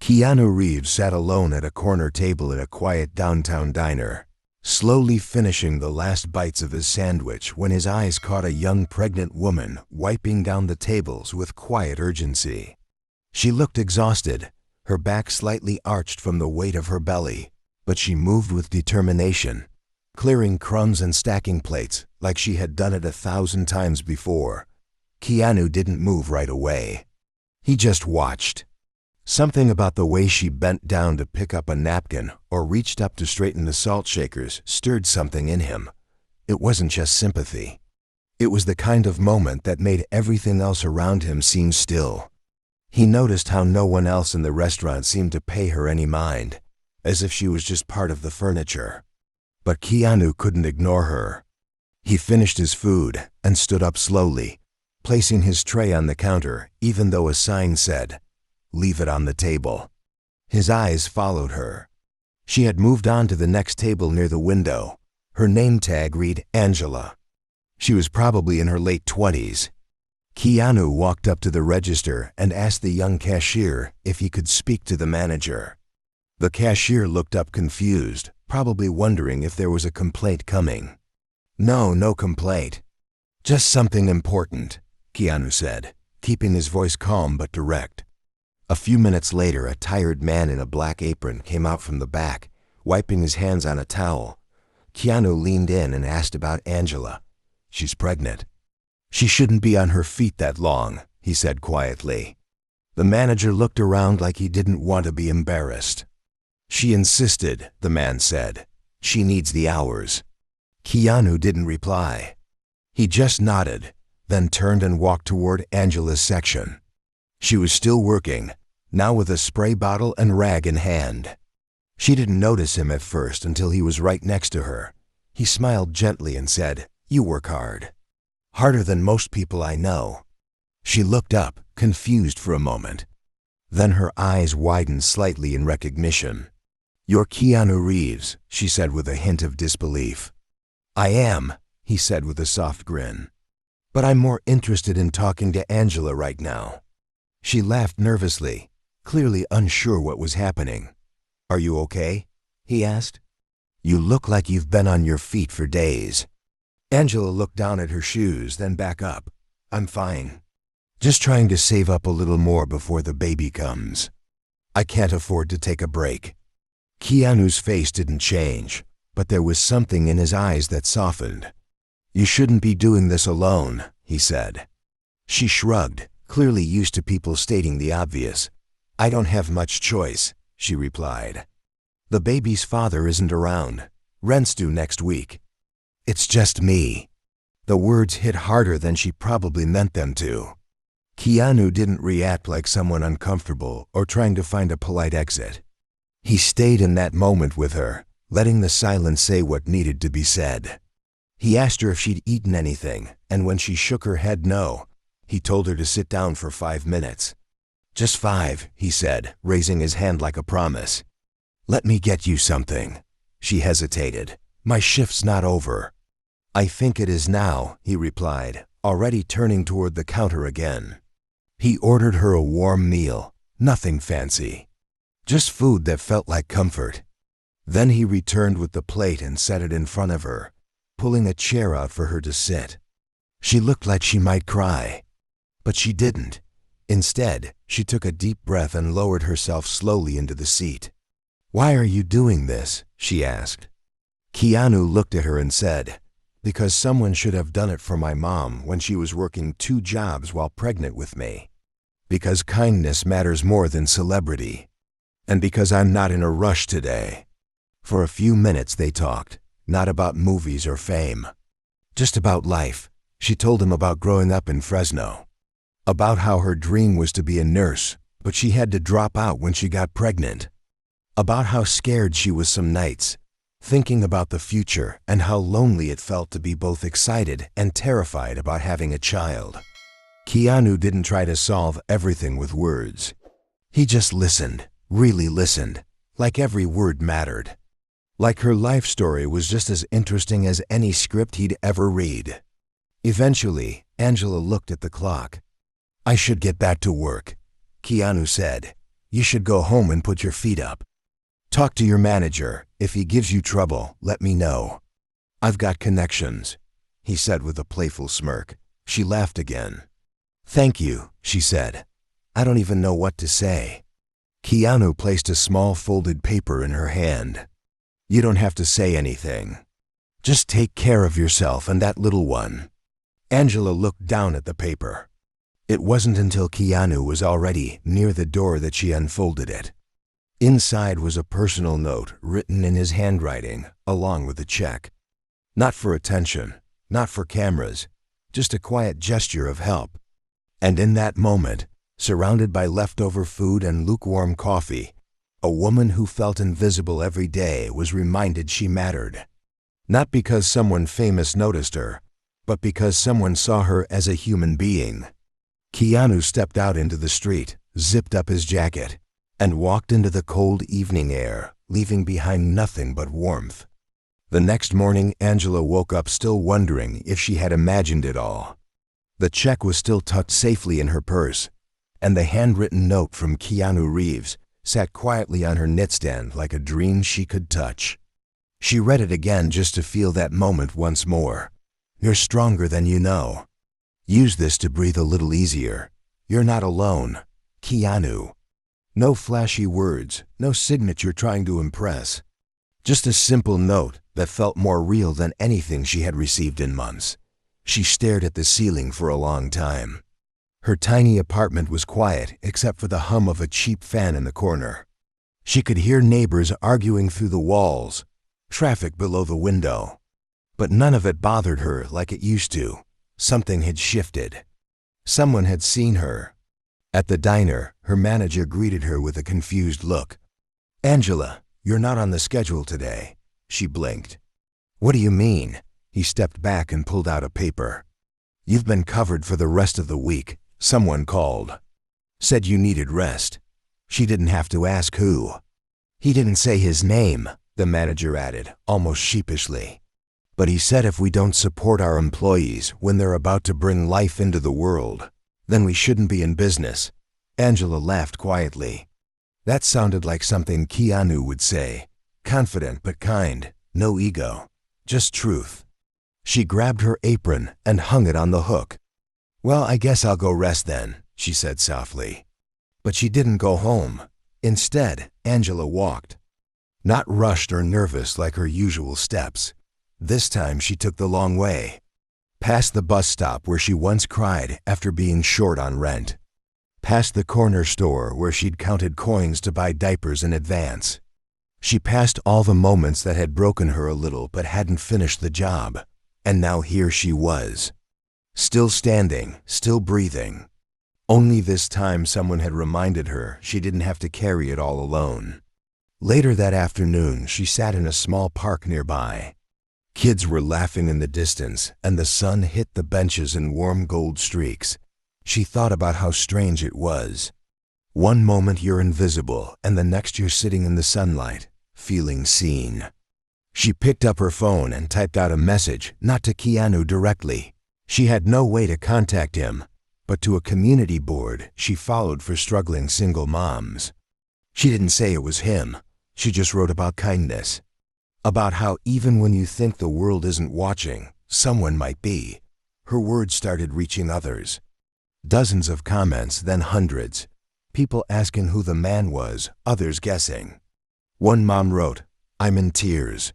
Keanu Reeves sat alone at a corner table at a quiet downtown diner, slowly finishing the last bites of his sandwich when his eyes caught a young pregnant woman wiping down the tables with quiet urgency. She looked exhausted, her back slightly arched from the weight of her belly, but she moved with determination, clearing crumbs and stacking plates like she had done it 1,000 times before. Keanu didn't move right away. He just watched. Something about the way she bent down to pick up a napkin or reached up to straighten the salt shakers stirred something in him. It wasn't just sympathy. It was the kind of moment that made everything else around him seem still. He noticed how no one else in the restaurant seemed to pay her any mind, as if she was just part of the furniture. But Keanu couldn't ignore her. He finished his food and stood up slowly, placing his tray on the counter even though a sign said, "Leave it on the table." His eyes followed her. She had moved on to the next table near the window. Her name tag read Angela. She was probably in her late 20s. Keanu walked up to the register and asked the young cashier if he could speak to the manager. The cashier looked up confused, probably wondering if there was a complaint coming. No complaint. Just something important," Keanu said, keeping his voice calm but direct. A few minutes later, a tired man in a black apron came out from the back, wiping his hands on a towel. Keanu leaned in and asked about Angela. "She's pregnant." "She shouldn't be on her feet that long," he said quietly. The manager looked around like he didn't want to be embarrassed. "She insisted," the man said. "She needs the hours." Keanu didn't reply. He just nodded, then turned and walked toward Angela's section. She was still working, now with a spray bottle and rag in hand. She didn't notice him at first until he was right next to her. He smiled gently and said, "You work hard. Harder than most people I know." She looked up, confused for a moment. Then her eyes widened slightly in recognition. "You're Keanu Reeves," she said with a hint of disbelief. "I am," he said with a soft grin. "But I'm more interested in talking to Angela right now." She laughed nervously, clearly unsure what was happening. "Are you okay?" he asked. "You look like you've been on your feet for days." Angela looked down at her shoes, then back up. "I'm fine. Just trying to save up a little more before the baby comes. I can't afford to take a break." Keanu's face didn't change, but there was something in his eyes that softened. "You shouldn't be doing this alone," he said. She shrugged, clearly used to people stating the obvious. "I don't have much choice," she replied. "The baby's father isn't around. Rent's due next week. It's just me." The words hit harder than she probably meant them to. Keanu didn't react like someone uncomfortable or trying to find a polite exit. He stayed in that moment with her, letting the silence say what needed to be said. He asked her if she'd eaten anything, and when she shook her head no, he told her to sit down for 5 minutes. "Just 5, he said, raising his hand like a promise. "Let me get you something." She hesitated. "My shift's not over." "I think it is now," he replied, already turning toward the counter again. He ordered her a warm meal, nothing fancy. Just food that felt like comfort. Then he returned with the plate and set it in front of her, pulling a chair out for her to sit. She looked like she might cry, but she didn't. Instead, she took a deep breath and lowered herself slowly into the seat. "Why are you doing this?" she asked. Keanu looked at her and said, "Because someone should have done it for my mom when she was working 2 jobs while pregnant with me. Because kindness matters more than celebrity. And because I'm not in a rush today." For a few minutes they talked, not about movies or fame. Just about life. She told him about growing up in Fresno. About how her dream was to be a nurse, but she had to drop out when she got pregnant. About how scared she was some nights, thinking about the future and how lonely it felt to be both excited and terrified about having a child. Keanu didn't try to solve everything with words. He just listened, really listened, like every word mattered. Like her life story was just as interesting as any script he'd ever read. Eventually, Angela looked at the clock. "I should get back to work," Keanu said. You should go home and put your feet up. Talk to your manager. If he gives you trouble, let me know. I've got connections," he said with a playful smirk. She laughed again. "Thank you," she said. "I don't even know what to say." Keanu placed a small folded paper in her hand. "You don't have to say anything. Just take care of yourself and that little one." Angela looked down at the paper. It wasn't until Keanu was already near the door that she unfolded it. Inside was a personal note written in his handwriting, along with a check. Not for attention, not for cameras, just a quiet gesture of help. And in that moment, surrounded by leftover food and lukewarm coffee, a woman who felt invisible every day was reminded she mattered. Not because someone famous noticed her, but because someone saw her as a human being. Keanu stepped out into the street, zipped up his jacket, and walked into the cold evening air, leaving behind nothing but warmth. The next morning, Angela woke up still wondering if she had imagined it all. The check was still tucked safely in her purse, and the handwritten note from Keanu Reeves sat quietly on her nightstand like a dream she could touch. She read it again just to feel that moment once more. "You're stronger than you know. Use this to breathe a little easier. You're not alone. Keanu." No flashy words, no signature trying to impress. Just a simple note that felt more real than anything she had received in months. She stared at the ceiling for a long time. Her tiny apartment was quiet except for the hum of a cheap fan in the corner. She could hear neighbors arguing through the walls, traffic below the window. But none of it bothered her like it used to. Something had shifted. Someone had seen her. At the diner, her manager greeted her with a confused look. "Angela, you're not on the schedule today," she blinked. "What do you mean?" He stepped back and pulled out a paper. "You've been covered for the rest of the week. Someone called. Said you needed rest." She didn't have to ask who. "He didn't say his name," the manager added, almost sheepishly. "But he said if we don't support our employees when they're about to bring life into the world, then we shouldn't be in business." Angela laughed quietly. That sounded like something Keanu would say. Confident but kind, no ego, just truth. She grabbed her apron and hung it on the hook. "Well, I guess I'll go rest then," she said softly. But she didn't go home. Instead, Angela walked. Not rushed or nervous like her usual steps. This time she took the long way. Past the bus stop where she once cried after being short on rent. Past the corner store where she'd counted coins to buy diapers in advance. She passed all the moments that had broken her a little but hadn't finished the job. And now here she was. Still standing, still breathing. Only this time someone had reminded her she didn't have to carry it all alone. Later that afternoon, she sat in a small park nearby. Kids were laughing in the distance, and the sun hit the benches in warm gold streaks. She thought about how strange it was. One moment you're invisible, and the next you're sitting in the sunlight, feeling seen. She picked up her phone and typed out a message, not to Keanu directly. She had no way to contact him, but to a community board she followed for struggling single moms. She didn't say it was him. She just wrote about kindness. About how even when you think the world isn't watching, someone might be. Her words started reaching others. Dozens of comments, then hundreds. People asking who the man was, others guessing. One mom wrote, "I'm in tears.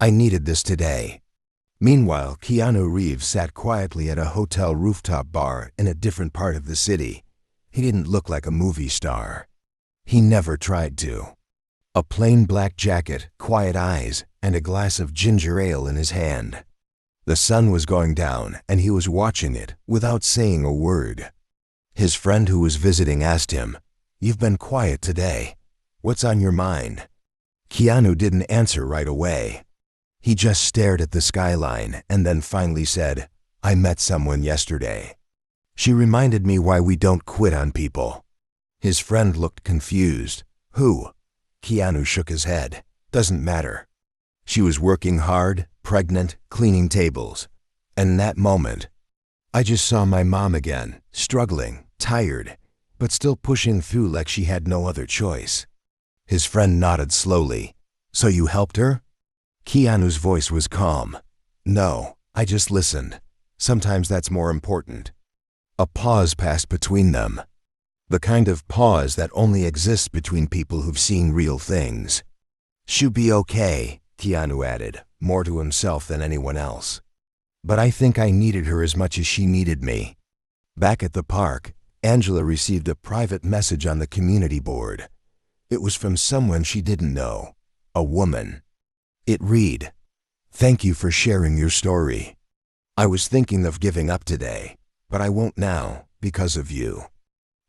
I needed this today." Meanwhile, Keanu Reeves sat quietly at a hotel rooftop bar in a different part of the city. He didn't look like a movie star. He never tried to. A plain black jacket, quiet eyes, and a glass of ginger ale in his hand. The sun was going down, and he was watching it without saying a word. His friend who was visiting asked him, "You've been quiet today. What's on your mind?" Keanu didn't answer right away. He just stared at the skyline and then finally said, "I met someone yesterday. She reminded me why we don't quit on people." His friend looked confused. "Who?" Keanu shook his head. "Doesn't matter. She was working hard, pregnant, cleaning tables. And in that moment, I just saw my mom again, struggling, tired, but still pushing through like she had no other choice. His friend nodded slowly. "So you helped her?" Keanu's voice was calm. "No, I just listened. Sometimes that's more important." A pause passed between them. The kind of pause that only exists between people who've seen real things. "She'll be okay," Keanu added, more to himself than anyone else. "But I think I needed her as much as she needed me." Back at the park, Angela received a private message on the community board. It was from someone she didn't know, a woman. It read, "Thank you for sharing your story. I was thinking of giving up today, but I won't now because of you."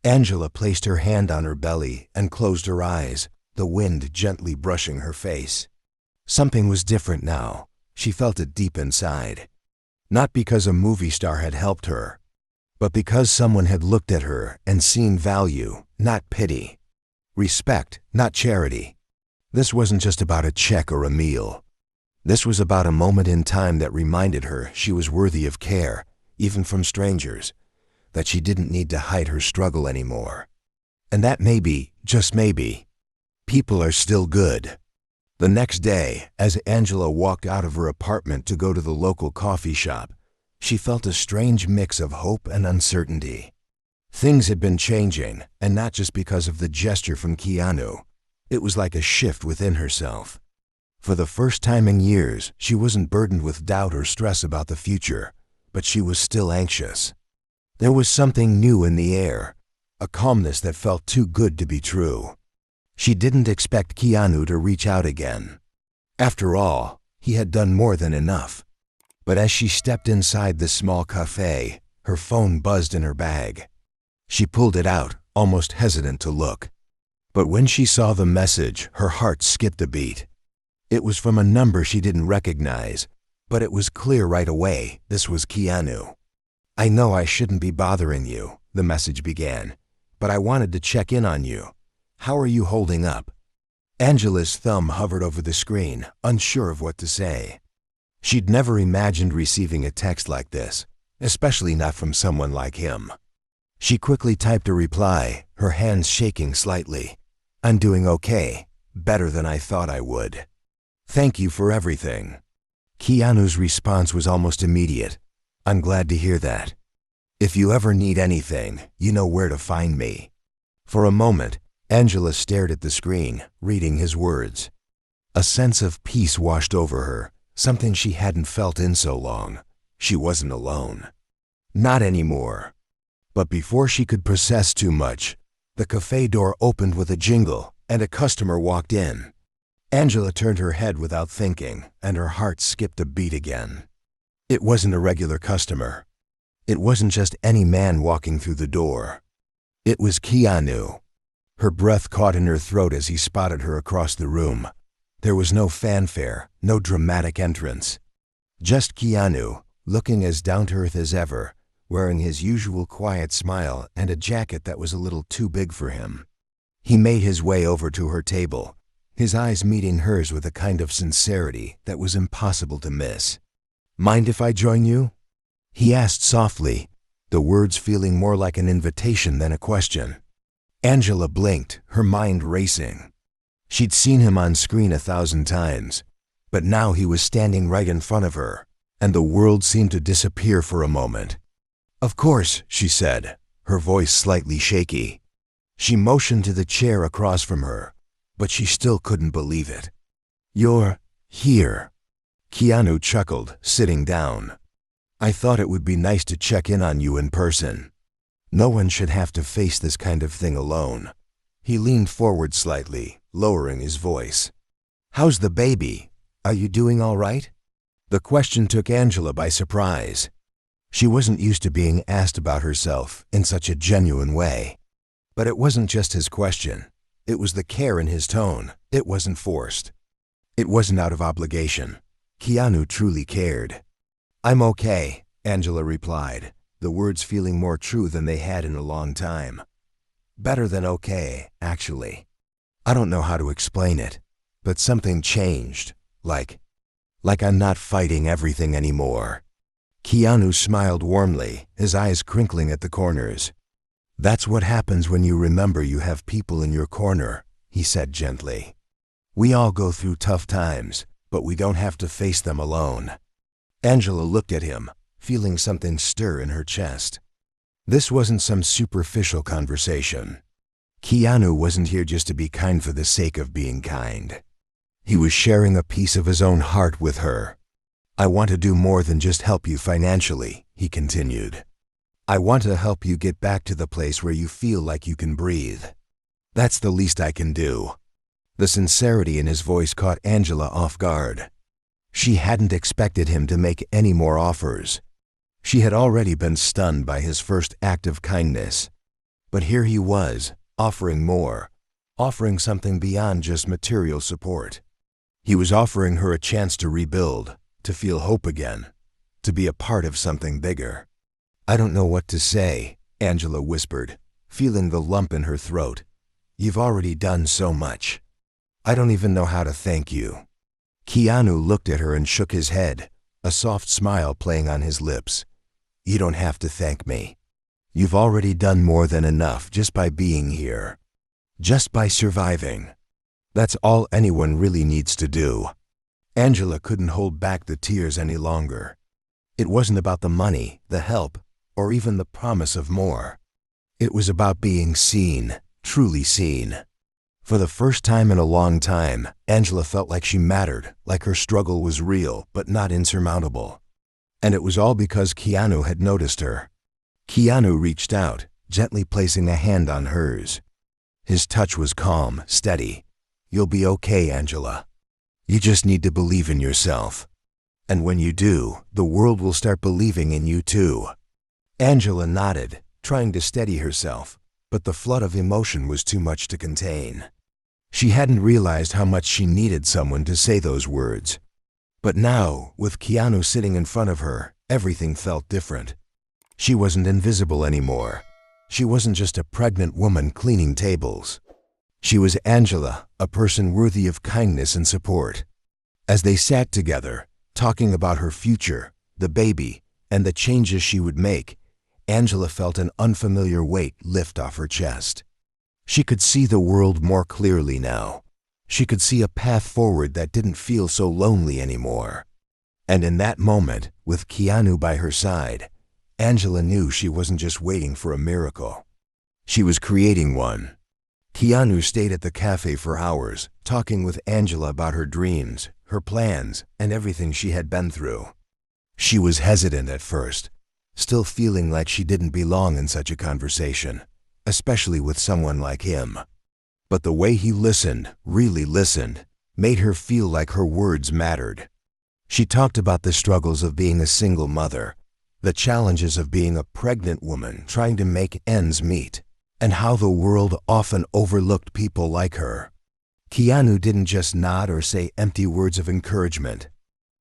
Angela placed her hand on her belly and closed her eyes, the wind gently brushing her face. Something was different now. She felt it deep inside. Not because a movie star had helped her, but because someone had looked at her and seen value, not pity. Respect, not charity. This wasn't just about a check or a meal. This was about a moment in time that reminded her she was worthy of care, even from strangers, that she didn't need to hide her struggle anymore. And that maybe, just maybe, people are still good. The next day, as Angela walked out of her apartment to go to the local coffee shop, she felt a strange mix of hope and uncertainty. Things had been changing, and not just because of the gesture from Keanu. It was like a shift within herself. For the first time in years, she wasn't burdened with doubt or stress about the future, but she was still anxious. There was something new in the air, a calmness that felt too good to be true. She didn't expect Keanu to reach out again. After all, he had done more than enough. But as she stepped inside the small cafe, her phone buzzed in her bag. She pulled it out, almost hesitant to look. But when she saw the message, her heart skipped a beat. It was from a number she didn't recognize, but it was clear right away this was Keanu. "I know I shouldn't be bothering you," the message began, "but I wanted to check in on you. How are you holding up?" Angela's thumb hovered over the screen, unsure of what to say. She'd never imagined receiving a text like this, especially not from someone like him. She quickly typed a reply, her hands shaking slightly. "I'm doing okay, better than I thought I would. Thank you for everything." Keanu's response was almost immediate. "I'm glad to hear that. If you ever need anything, you know where to find me." For a moment, Angela stared at the screen, reading his words. A sense of peace washed over her, something she hadn't felt in so long. She wasn't alone. Not anymore. But before she could process too much, the cafe door opened with a jingle, and a customer walked in. Angela turned her head without thinking, and her heart skipped a beat again. It wasn't a regular customer. It wasn't just any man walking through the door. It was Keanu. Her breath caught in her throat as he spotted her across the room. There was no fanfare, no dramatic entrance. Just Keanu, looking as down-to-earth as ever, wearing his usual quiet smile and a jacket that was a little too big for him. He made his way over to her table, his eyes meeting hers with a kind of sincerity that was impossible to miss. "Mind if I join you?" he asked softly, the words feeling more like an invitation than a question. Angela blinked, her mind racing. She'd seen him on screen 1,000 times, but now he was standing right in front of her, and the world seemed to disappear for a moment. "Of course," she said, her voice slightly shaky. She motioned to the chair across from her, but she still couldn't believe it. "You're here." Keanu chuckled, sitting down. "I thought it would be nice to check in on you in person. No one should have to face this kind of thing alone." He leaned forward slightly, lowering his voice. "How's the baby? Are you doing all right?" The question took Angela by surprise. She wasn't used to being asked about herself in such a genuine way. But it wasn't just his question. It was the care in his tone. It wasn't forced. It wasn't out of obligation. Keanu truly cared. "I'm okay," Angela replied, the words feeling more true than they had in a long time. "Better than okay, actually. I don't know how to explain it, but something changed, like I'm not fighting everything anymore." Keanu smiled warmly, his eyes crinkling at the corners. "That's what happens when you remember you have people in your corner," he said gently. "We all go through tough times, but we don't have to face them alone." Angela looked at him, feeling something stir in her chest. This wasn't some superficial conversation. Keanu wasn't here just to be kind for the sake of being kind. He was sharing a piece of his own heart with her. "I want to do more than just help you financially," he continued. "I want to help you get back to the place where you feel like you can breathe. That's the least I can do." The sincerity in his voice caught Angela off guard. She hadn't expected him to make any more offers. She had already been stunned by his first act of kindness. But here he was, offering more, offering something beyond just material support. He was offering her a chance to rebuild, to feel hope again, to be a part of something bigger. "I don't know what to say," Angela whispered, feeling the lump in her throat. "You've already done so much. I don't even know how to thank you." Keanu looked at her and shook his head, a soft smile playing on his lips. "You don't have to thank me. You've already done more than enough just by being here. Just by surviving. That's all anyone really needs to do." Angela couldn't hold back the tears any longer. It wasn't about the money, the help, or even the promise of more. It was about being seen, truly seen. For the first time in a long time, Angela felt like she mattered, like her struggle was real but not insurmountable. And it was all because Keanu had noticed her. Keanu reached out, gently placing a hand on hers. His touch was calm, steady. "You'll be okay, Angela. You just need to believe in yourself. And when you do, the world will start believing in you too." Angela nodded, trying to steady herself, but the flood of emotion was too much to contain. She hadn't realized how much she needed someone to say those words. But now, with Keanu sitting in front of her, everything felt different. She wasn't invisible anymore. She wasn't just a pregnant woman cleaning tables. She was Angela, a person worthy of kindness and support. As they sat together, talking about her future, the baby, and the changes she would make, Angela felt an unfamiliar weight lift off her chest. She could see the world more clearly now. She could see a path forward that didn't feel so lonely anymore. And in that moment, with Keanu by her side, Angela knew she wasn't just waiting for a miracle. She was creating one. Keanu stayed at the cafe for hours, talking with Angela about her dreams, her plans, and everything she had been through. She was hesitant at first, still feeling like she didn't belong in such a conversation, especially with someone like him. But the way he listened, really listened, made her feel like her words mattered. She talked about the struggles of being a single mother, the challenges of being a pregnant woman trying to make ends meet, and how the world often overlooked people like her. Keanu didn't just nod or say empty words of encouragement.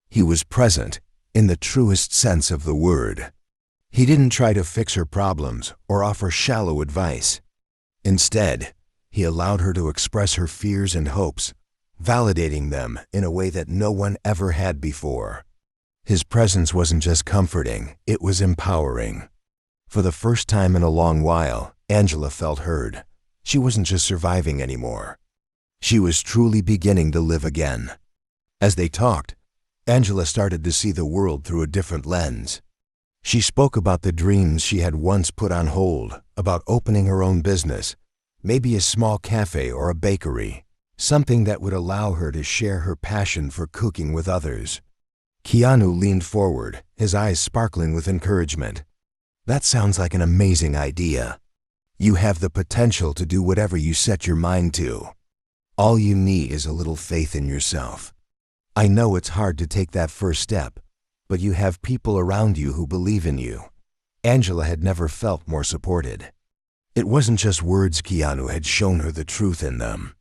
He was present, in the truest sense of the word. He didn't try to fix her problems or offer shallow advice. Instead, he allowed her to express her fears and hopes, validating them in a way that no one ever had before. His presence wasn't just comforting, it was empowering. For the first time in a long while, Angela felt heard. She wasn't just surviving anymore. She was truly beginning to live again. As they talked, Angela started to see the world through a different lens. She spoke about the dreams she had once put on hold, about opening her own business, maybe a small cafe or a bakery, something that would allow her to share her passion for cooking with others. Keanu leaned forward, his eyes sparkling with encouragement. "That sounds like an amazing idea. You have the potential to do whatever you set your mind to. All you need is a little faith in yourself. I know it's hard to take that first step, but you have people around you who believe in you." Angela had never felt more supported. It wasn't just words Keanu had shown her the truth in them.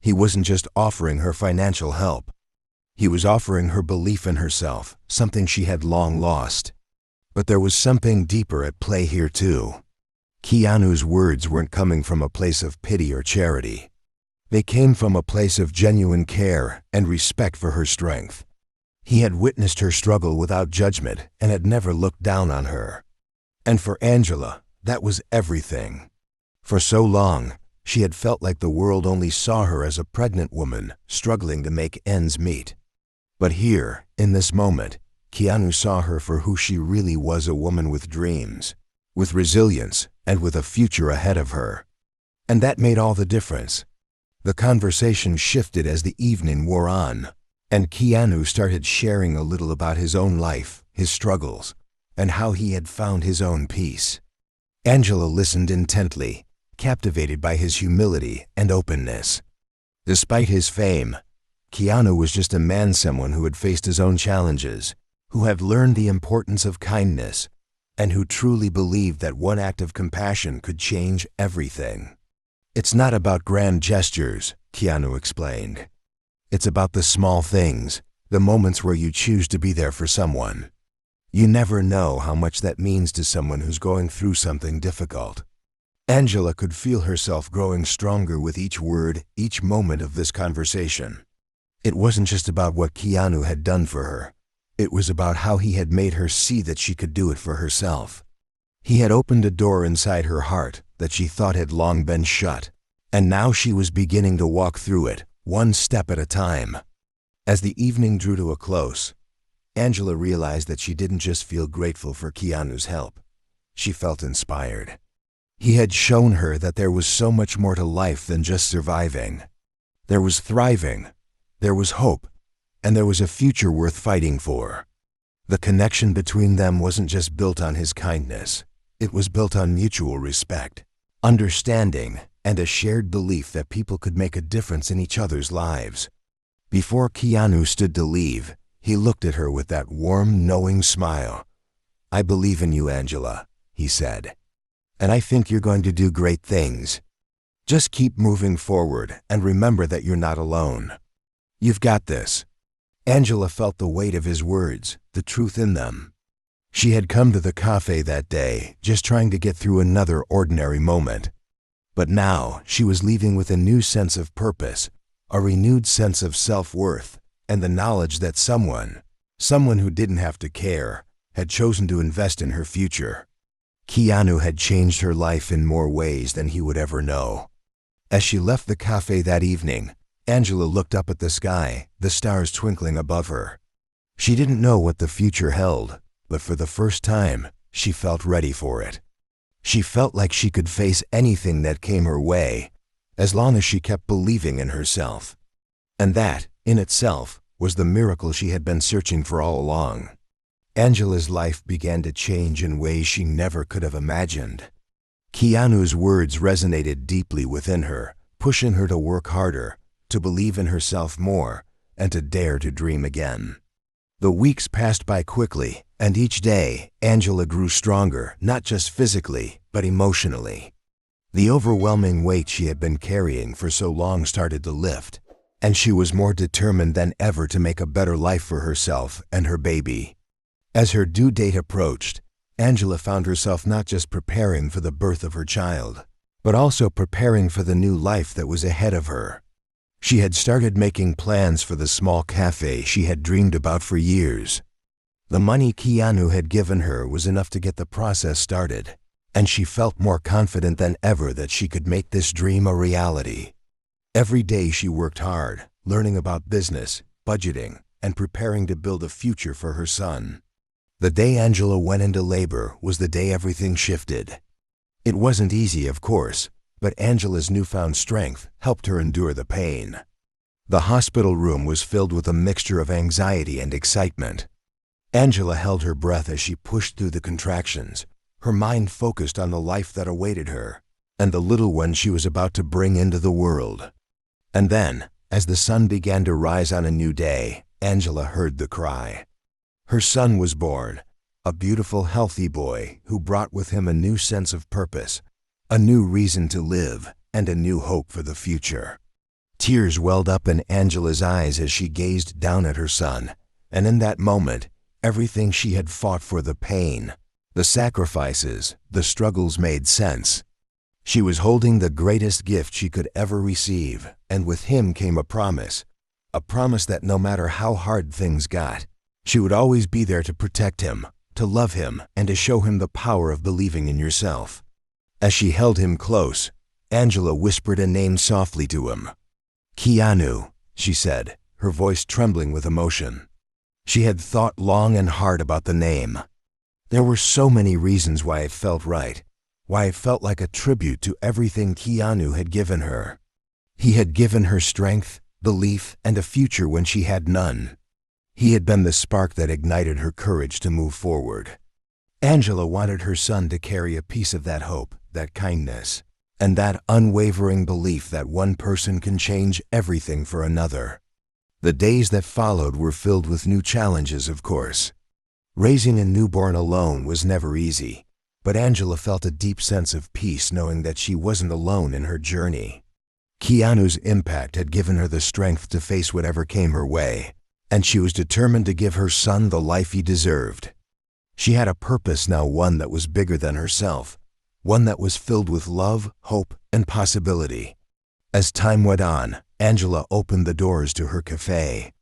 He wasn't just offering her financial help. He was offering her belief in herself, something she had long lost. But there was something deeper at play here too. Keanu's words weren't coming from a place of pity or charity. They came from a place of genuine care and respect for her strength. He had witnessed her struggle without judgment and had never looked down on her. And for Angela, that was everything. For so long, she had felt like the world only saw her as a pregnant woman struggling to make ends meet. But here, in this moment, Keanu saw her for who she really was, a woman with dreams, with resilience, and with a future ahead of her. And that made all the difference. The conversation shifted as the evening wore on, and Keanu started sharing a little about his own life, his struggles, and how he had found his own peace. Angela listened intently, captivated by his humility and openness. Despite his fame, Keanu was just a man, someone who had faced his own challenges, who had learned the importance of kindness, and who truly believed that one act of compassion could change everything. It's not about grand gestures, Keanu explained. It's about the small things, the moments where you choose to be there for someone. You never know how much that means to someone who's going through something difficult. Angela could feel herself growing stronger with each word, each moment of this conversation. It wasn't just about what Keanu had done for her. It was about how he had made her see that she could do it for herself. He had opened a door inside her heart that she thought had long been shut, and now she was beginning to walk through it, one step at a time. As the evening drew to a close, Angela realized that she didn't just feel grateful for Keanu's help. She felt inspired. He had shown her that there was so much more to life than just surviving. There was thriving, there was hope, and there was a future worth fighting for. The connection between them wasn't just built on his kindness. It was built on mutual respect, understanding, and a shared belief that people could make a difference in each other's lives. Before Keanu stood to leave, he looked at her with that warm, knowing smile. "I believe in you, Angela," he said. "And I think you're going to do great things. Just keep moving forward and remember that you're not alone. You've got this." Angela felt the weight of his words, the truth in them. She had come to the cafe that day just trying to get through another ordinary moment. But now she was leaving with a new sense of purpose, a renewed sense of self-worth, and the knowledge that someone who didn't have to care, had chosen to invest in her future. Keanu had changed her life in more ways than he would ever know. As she left the cafe that evening, Angela looked up at the sky, the stars twinkling above her. She didn't know what the future held, but for the first time, she felt ready for it. She felt like she could face anything that came her way, as long as she kept believing in herself. And that, in itself, was the miracle she had been searching for all along. Angela's life began to change in ways she never could have imagined. Keanu's words resonated deeply within her, pushing her to work harder, to believe in herself more, and to dare to dream again. The weeks passed by quickly, and each day, Angela grew stronger, not just physically, but emotionally. The overwhelming weight she had been carrying for so long started to lift, and she was more determined than ever to make a better life for herself and her baby. As her due date approached, Angela found herself not just preparing for the birth of her child, but also preparing for the new life that was ahead of her. She had started making plans for the small cafe she had dreamed about for years. The money Keanu had given her was enough to get the process started, and she felt more confident than ever that she could make this dream a reality. Every day she worked hard, learning about business, budgeting, and preparing to build a future for her son. The day Angela went into labor was the day everything shifted. It wasn't easy, of course, but Angela's newfound strength helped her endure the pain. The hospital room was filled with a mixture of anxiety and excitement. Angela held her breath as she pushed through the contractions, her mind focused on the life that awaited her, and the little one she was about to bring into the world. And then, as the sun began to rise on a new day, Angela heard the cry. Her son was born, a beautiful, healthy boy who brought with him a new sense of purpose, a new reason to live, and a new hope for the future. Tears welled up in Angela's eyes as she gazed down at her son, and in that moment, everything she had fought for, the pain, the sacrifices, the struggles, made sense. She was holding the greatest gift she could ever receive, and with him came a promise that no matter how hard things got, she would always be there to protect him, to love him, and to show him the power of believing in yourself. As she held him close, Angela whispered a name softly to him. "Keanu," she said, her voice trembling with emotion. She had thought long and hard about the name. There were so many reasons why it felt right, why it felt like a tribute to everything Keanu had given her. He had given her strength, belief, and a future when she had none. He had been the spark that ignited her courage to move forward. Angela wanted her son to carry a piece of that hope, that kindness, and that unwavering belief that one person can change everything for another. The days that followed were filled with new challenges, of course. Raising a newborn alone was never easy, but Angela felt a deep sense of peace knowing that she wasn't alone in her journey. Keanu's impact had given her the strength to face whatever came her way, and she was determined to give her son the life he deserved. She had a purpose now, one that was bigger than herself, one that was filled with love, hope, and possibility. As time went on, Angela opened the doors to her cafe.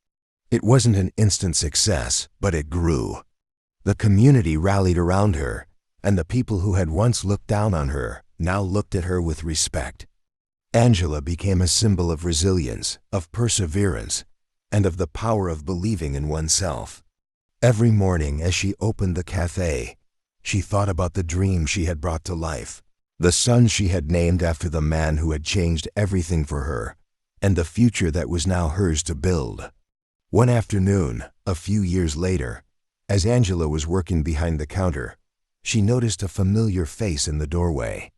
It wasn't an instant success, but it grew. The community rallied around her, and the people who had once looked down on her now looked at her with respect. Angela became a symbol of resilience, of perseverance, and of the power of believing in oneself. Every morning as she opened the cafe, she thought about the dream she had brought to life, the son she had named after the man who had changed everything for her, and the future that was now hers to build. One afternoon, a few years later, as Angela was working behind the counter, she noticed a familiar face in the doorway.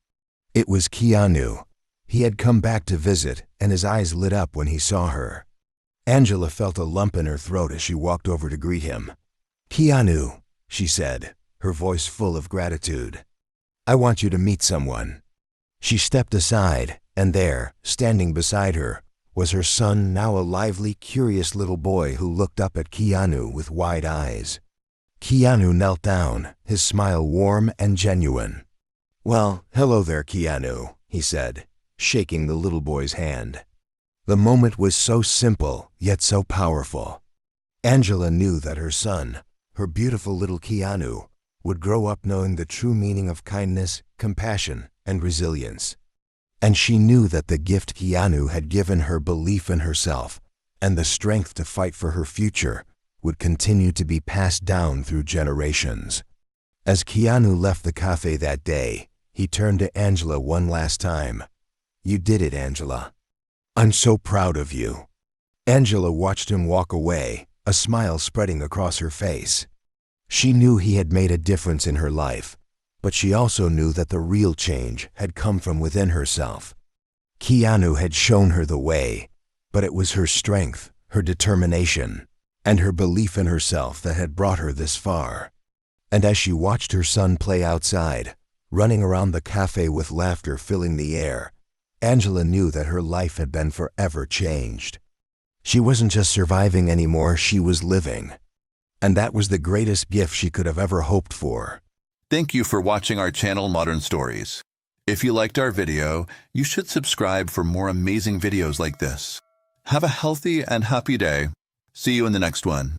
It was Keanu. He had come back to visit, and his eyes lit up when he saw her. Angela felt a lump in her throat as she walked over to greet him. "Keanu," she said, her voice full of gratitude. "I want you to meet someone." She stepped aside, and there, standing beside her, was her son, now a lively, curious little boy who looked up at Keanu with wide eyes. Keanu knelt down, his smile warm and genuine. "Well, hello there, Keanu," he said, shaking the little boy's hand. The moment was so simple, yet so powerful. Angela knew that her son, her beautiful little Keanu, would grow up knowing the true meaning of kindness, compassion, and resilience. And she knew that the gift Keanu had given her, belief in herself, and the strength to fight for her future, would continue to be passed down through generations. As Keanu left the cafe that day, he turned to Angela one last time. "You did it, Angela. I'm so proud of you." Angela watched him walk away, a smile spreading across her face. She knew he had made a difference in her life, but she also knew that the real change had come from within herself. Keanu had shown her the way, but it was her strength, her determination, and her belief in herself that had brought her this far. And as she watched her son play outside, running around the cafe with laughter filling the air, Angela knew that her life had been forever changed. She wasn't just surviving anymore, she was living. And that was the greatest gift she could have ever hoped for. Thank you for watching our channel Modern Stories. If you liked our video, you should subscribe for more amazing videos like this. Have a healthy and happy day. See you in the next one.